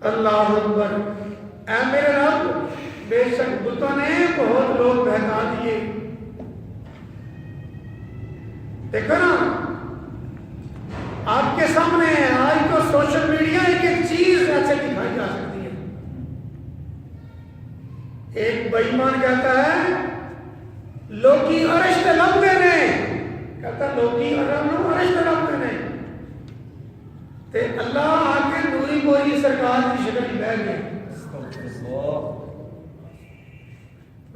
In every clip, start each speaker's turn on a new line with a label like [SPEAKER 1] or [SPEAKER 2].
[SPEAKER 1] اللہ اکبر۔ اے میرے رب بے شک بتوں نے بہت لوگ بہکا دیے۔ دیکھو نا آپ کے سامنے ہے، آج تو سوشل میڈیا ایک ایک چیز ایسے دکھائی جا سکتی ہے۔ ایک بے ایمان کہتا ہے لوکی عرش تے لمبے نے، کہتا لوکی عرش تے لمبے نے تے اللہ آگے نوری بوری سرکار کی شکل بہ گئے۔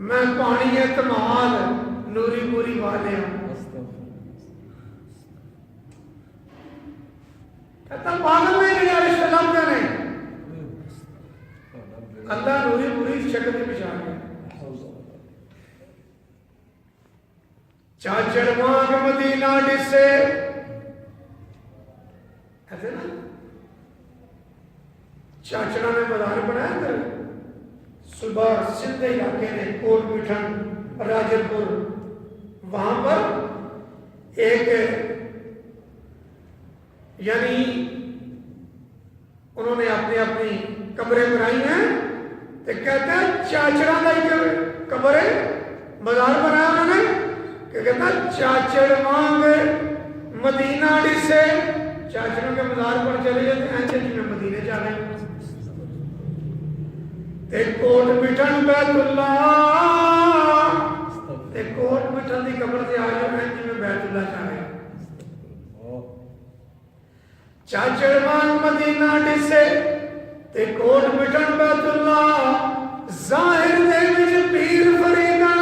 [SPEAKER 1] میں پانی اعتماد نوری بوری والے ہوں، کہتا پاگل میں نہیں عرش تے لمبے نے، اللہ نوری بوری شکل میں بچا گئے۔ چاچڑ مانگ مدینہ ڈسے، ایسے نا چاچڑا نے بازار بنایا تھا صبح سندھ علاقے نے کوٹ مٹھن راجن پور، وہاں پر ایک یعنی انہوں نے اپنی کمرے بنائی ہیں تو کہتے ہیں چاچڑا کا ایک کمرے بازار بنایا انہوں نے کہ کہتا چاچڑ مانگ مدینہ ڈسے، چاچڑوں کے بازار پر چلے جاتے ہیں ایسے جی میں مدینے جا رہے ہیں تے کوٹ مٹھن بیت اللہ، تے کوٹ مٹھن دی قبر سے آئے ہیں جی میں بیت اللہ جا رہے ہیں۔ چاچڑ مانگ مدینہ ڈسے تے کوٹ مٹھن بیت اللہ، ظاہر دے وچ پیر فریدا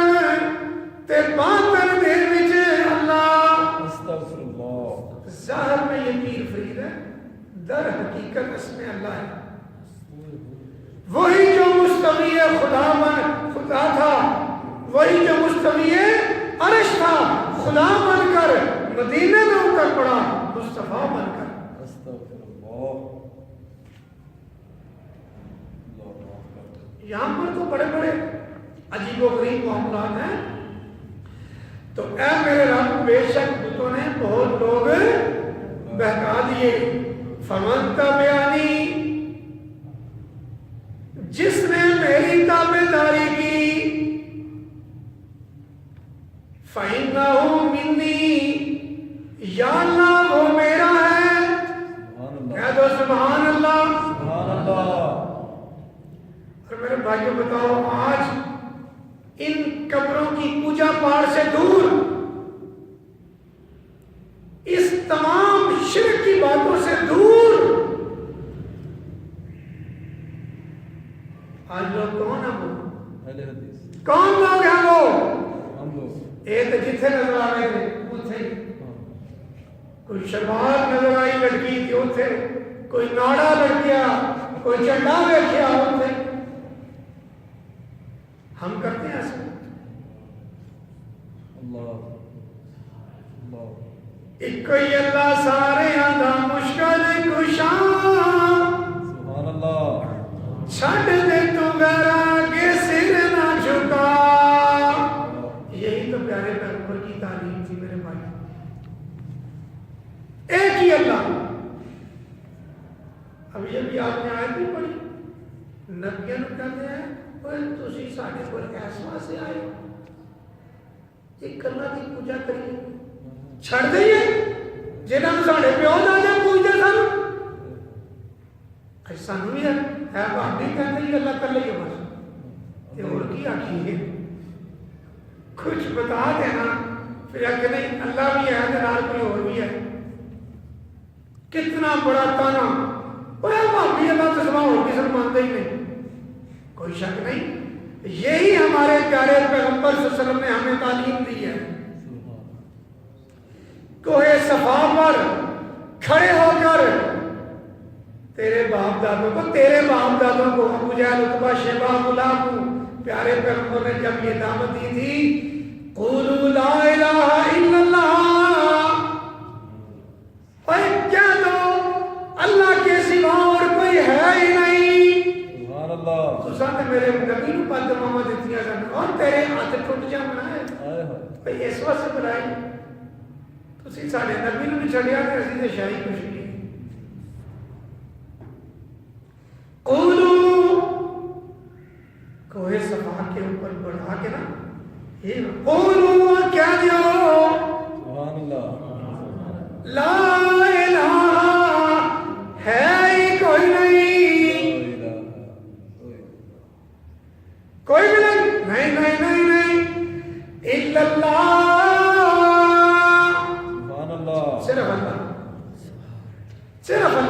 [SPEAKER 1] تے باطن دے وچ اللہ۔ استغفر اللہ۔ ظاہر میں یہ پیر فرید ہے، در حقیقت اس میں اللہ ہے، وہی جو مستوی خدا تھا، وہی جو مستوی عرش تھا، خدا بن کر مدینے میں اتر پڑا مصطفیٰ بن کر۔ یہاں پر تو بڑے بڑے عجیب و غریب معاملات ہیں۔ تو اے میرے رب بے شک بتوں نے بہت لوگ بہکا دیے۔ فمن تبعنی، جس نے میری تابع داری کی، فإنہ منی، یا اللہ وہ میرا ہے۔ کہہ دو سبحان اللہ۔ اور میرے بھائیوں بتاؤ آج ان قبروں کی پوجا پاٹ سے دور، اس تمام شرک کی باتوں سے دور آج لوگ کون ہیں؟ وہ کون لوگ ہیں؟ وہ ایک جتھے نظر آ رہے تھے اتھے، کوئی شلوار نظر آئی لڑکی تھی اتھے، کوئی ناڑا لڑکیا، کوئی چنڈا بیٹھیا اتھے۔ ہم کرتے ہیں ایسے؟ ایک کوئی اللہ سارے آدھا مشکل کشا، سبحان اللہ، چھڑ دے تو غیر آگے سر نہ جھکا۔ یہی تو پیارے پیغمبر کی تعلیم تھی میرے بھائی، ایک ہی اللہ۔ اب یہ بھی آپ نے آیت نہیں پڑھی، نبیوں نے کہتے ہیں تسی ساڈے کول اس واسطے آئے ایک اللہ کی پوجا کریے، چھڑ دئیے جنہاں نوں ساڈے پیو دادے پوجدے سن، سانوں بھی ہے بھابی کہتے ہیں اللہ کر لئیے بس، تے اور کی آکھیے کچھ بتا دینا، پھر کہ نہیں اللہ بھی ہے نال کوئی اور بھی ہے۔ کتنا بڑا تانا، اور بھابی اللہ تو سوا اور کسی مانتے ہی نہیں، کوئی شک نہیں۔ یہی ہمارے پیارے پیغمبر صلی اللہ علیہ وسلم نے ہمیں تعلیم دی ہے۔ کوہ صفا پر کھڑے ہو کر تیرے باپ دادوں کو ابو جہل عتبہ شیبہ غلام کو پیارے پیغمبر نے جب یہ دعوت دی تھی، قولوا لا الہ الا اللہ، اور کہہ دو اللہ کے سوا اور کوئی ہے ہی نہیں۔ تو ساتھ میرے نبی نو پد ماما دیتیاں سن اور تیرے ہاتھ ٹوٹ جا بنائے بھئی اس واسطے بنائی تسی ساڈے نبی نو نہیں چھڈیا تے اسی تے شاہی کچھ نہیں۔ کے اوپر بڑھا کے نا یہ قولوا کیا دیو
[SPEAKER 2] سبحان اللہ
[SPEAKER 1] لا الہ ہے ہی کوئی نہیں کوئی بھی نہیں نہیں نہیں نہیں الا اللہ
[SPEAKER 2] سبحان اللہ
[SPEAKER 1] صرف اللہ صرف اللہ